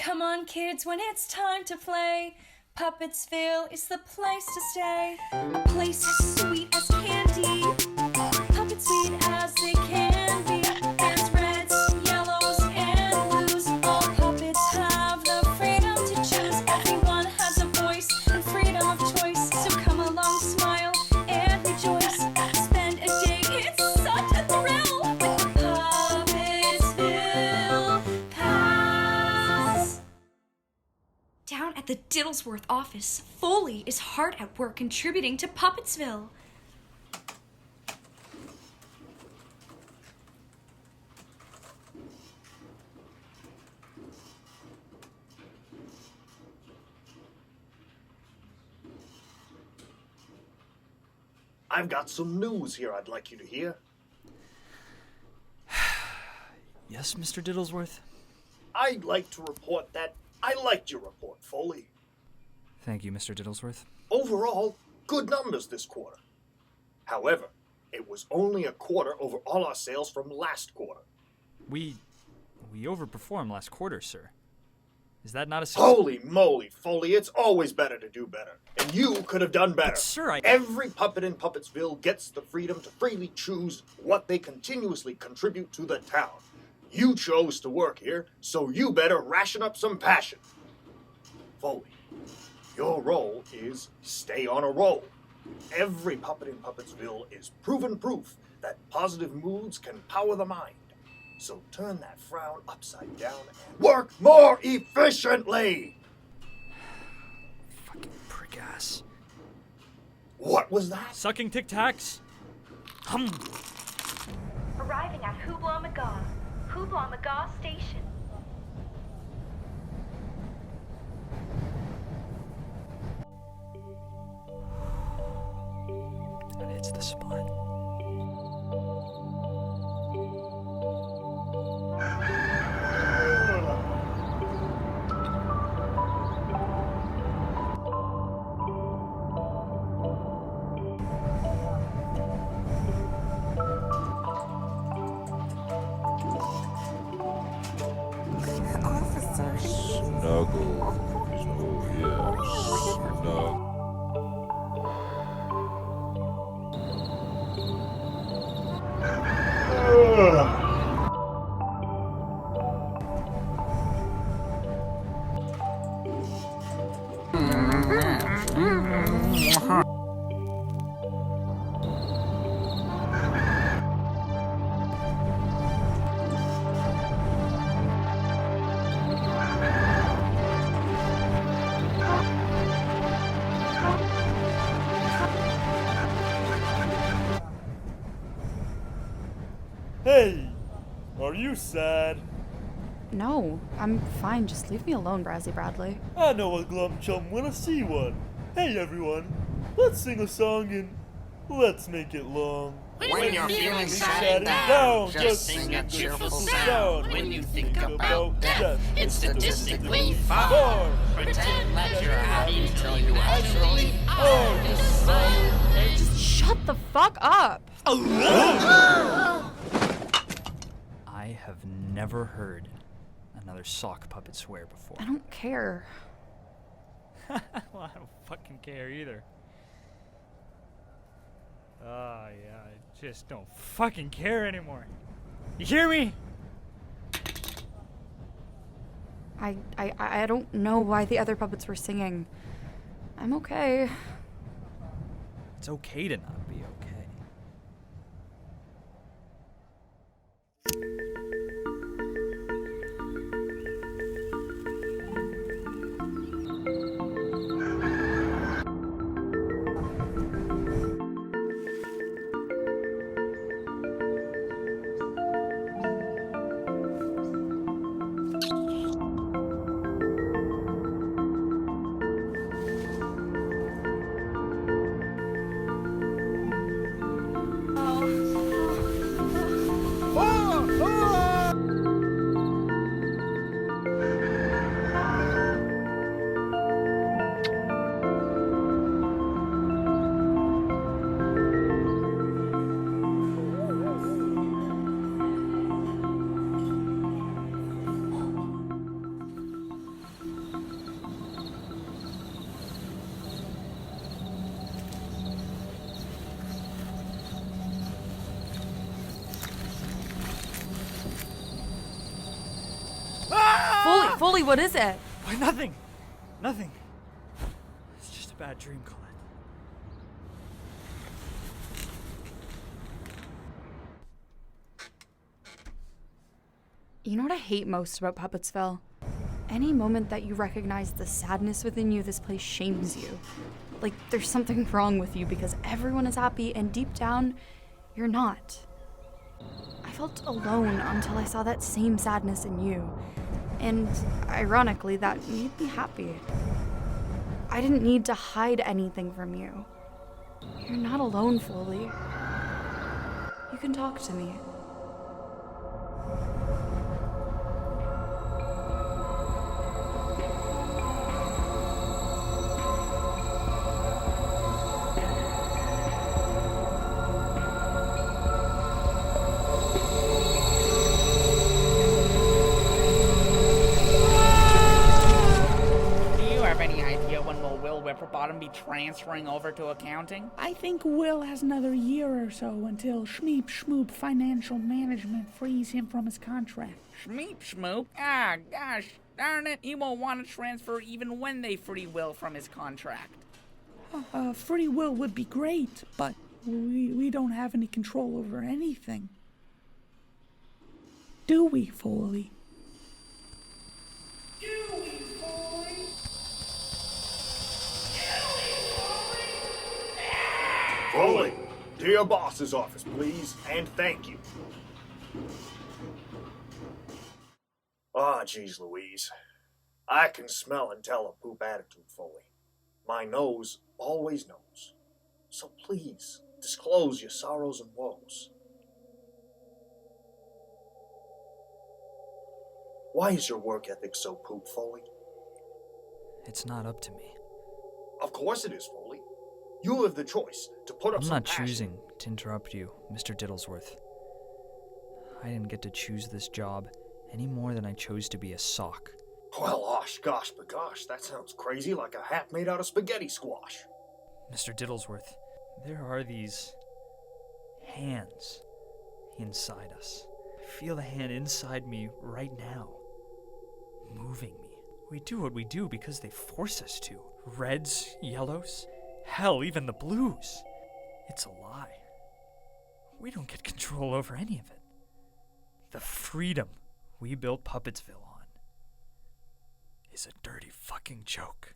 Come on, kids, when it's time to play, Puppetsville is the place to stay. A place as sweet as candy, puppets sweet as they can be. There's reds, yellows, and blues. All puppets have the freedom to choose. Everyone has a voice and freedom of choice. So come along, smile, and rejoice. Spend a day, it's such a thrill with the Puppetsville Pals. Down at the Diddlesworth office, Foley is hard at work contributing to Puppetsville. I've got some news here I'd like you to hear. Yes, Mr. Diddlesworth? I'd like to report that I liked your report, Foley. Thank you, Mr. Diddlesworth. Overall, good numbers this quarter. However, it was only a quarter over all our sales from last quarter. We overperformed last quarter, sir. Is that not a... Holy moly, Foley, it's always better to do better. And you could have done better. But, sir, Every puppet in Puppetsville gets the freedom to freely choose what they continuously contribute to the town. You chose to work here, so you better ration up some passion. Foley, your role is stay on a roll. Every puppet in Puppetsville is proven proof that positive moods can power the mind. So turn that frown upside down and work more efficiently! Fucking prick ass. What was that? Sucking Tic Tacs? Arriving at Hoobla Magaw Station. And it's the spot. Snuggle. Oh, yeah. Snuggle. Hey, are you sad? No, I'm fine. Just leave me alone, Brazzy Bradley. I know a glum chum when I see one. Hey everyone, let's sing a song and let's make it long. When you're feeling sad and and down, just sing a cheerful sound. When you think about death, it's statistically far. Pretend that you're happy till you actually are. Just shut the fuck up! I have never heard another sock puppet swear before. I don't care. Well, I don't fucking care either. Oh, yeah, I just don't fucking care anymore. You hear me? I don't know why the other puppets were singing. I'm okay. It's okay to not be okay. Foley, what is it? Why, nothing. Nothing. It's just a bad dream, Collette. You know what I hate most about Puppetsville? Any moment that you recognize the sadness within you, this place shames you. Like there's something wrong with you because everyone is happy and deep down, you're not. I felt alone until I saw that same sadness in you. And ironically, that made me happy. I didn't need to hide anything from you. You're not alone, Foley. You can talk to me. Bottom be transferring over to accounting? I think Will has another year or so until Schmeep Schmoop Financial Management frees him from his contract. Schmeep Schmoop? Ah, gosh darn it, he won't want to transfer even when they free Will from his contract. Free Will would be great, but we don't have any control over anything. Do we, Foley? Foley, to your boss's office, please, and thank you. Ah, geez, Louise. I can smell and tell a poop attitude, Foley. My nose always knows. So please, disclose your sorrows and woes. Why is your work ethic so poop, Foley? It's not up to me. Of course it is, Foley. You have the choice to put up I'm some not passion. choosing to interrupt you, Mr. Diddlesworth. I didn't get to choose this job any more than I chose to be a sock. Well, gosh, that sounds crazy, like a hat made out of spaghetti squash. Mr. Diddlesworth, there are these hands inside us. I feel the hand inside me right now, moving me. We do what we do because they force us to. Reds, yellows, hell, even the blues. It's a lie. We don't get control over any of it. The freedom we built Puppetsville on is a dirty fucking joke.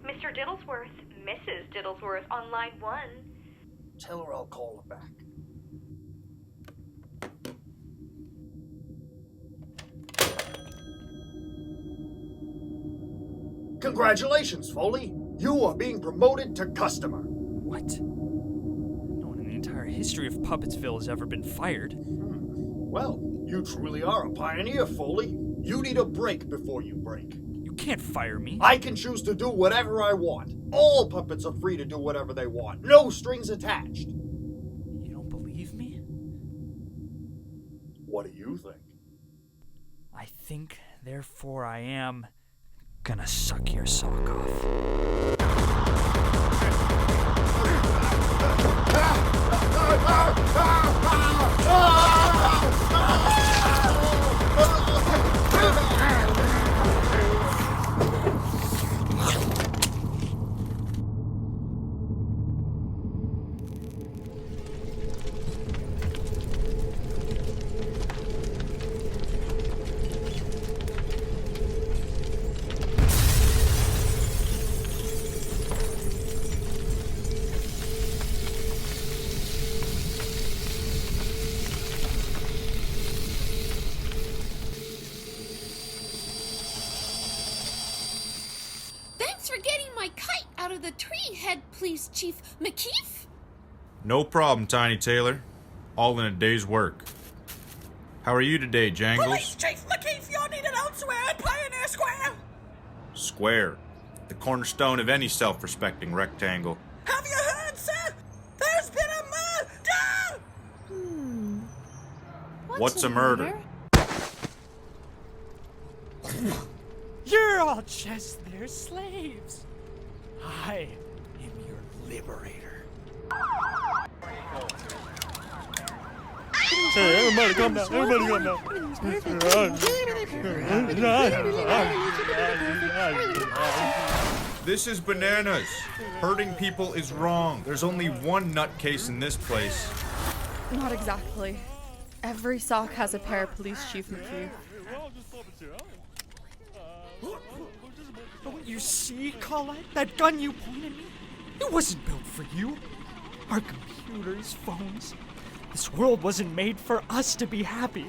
Mr. Diddlesworth, Mrs. Diddlesworth on line 1. Tell her I'll call her back. Congratulations, Foley! You are being promoted to customer. What? No one in the entire history of Puppetsville has ever been fired. Well, you truly are a pioneer, Foley. You need a break before you break. You can't fire me. I can choose to do whatever I want. All puppets are free to do whatever they want. No strings attached. You don't believe me? What do you think? I think, therefore I am gonna suck your sock off. Thanks for getting my kite out of the tree, Head Police Chief McKeef. No problem, Tiny Taylor. All in a day's work. How are you today, Jangles? Police Chief McKeef, you're needed elsewhere at Pioneer Square. Square. The cornerstone of any self-respecting rectangle. Have you heard, sir? There's been a murder! What's a murder? You're all just their slaves. I am your liberator. Hey, everybody calm down. Everybody calm down. This is bananas. Hurting people is wrong. There's only one nutcase in this place. Not exactly. Every sock has a pair, Police Chief McHugh. Don't you see, Collette? That gun you pointed at me? It wasn't built for you. Our computers, phones. This world wasn't made for us to be happy.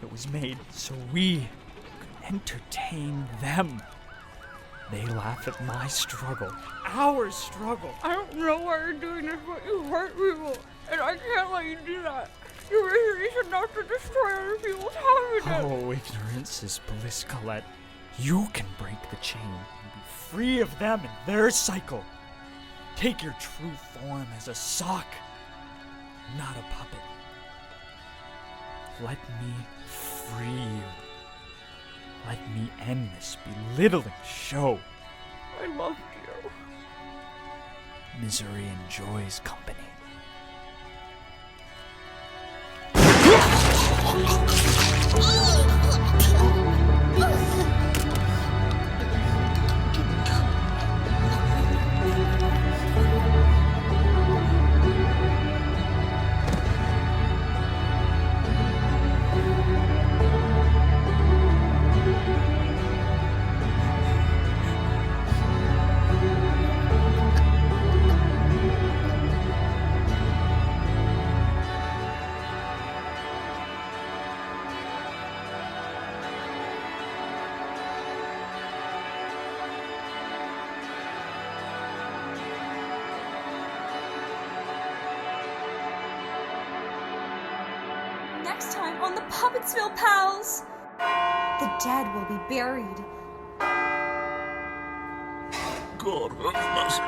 It was made so we could entertain them. They laugh at my struggle. Our struggle. I don't know why you're doing this, but you hurt people. And I can't let you do that. You're a reason not to destroy other people's happiness. Oh, ignorance is bliss, Collette. You can break the chain and be free of them and their cycle. Take your true form as a sock, not a puppet. Let me free you. Let me end this belittling show. I love you. Misery enjoys company. Next time on the Puppetsville Pals, the dead will be buried. God have mercy.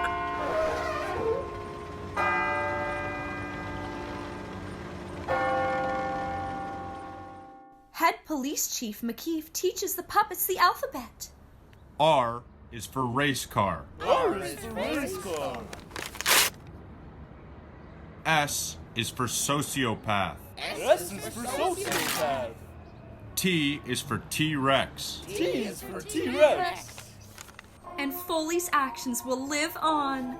Head Police Chief McKeef teaches the puppets the alphabet. R is for race car. R is for race car. S is for sociopath. S is for sociopath. T is for T-Rex. T is for T-Rex. And Foley's actions will live on.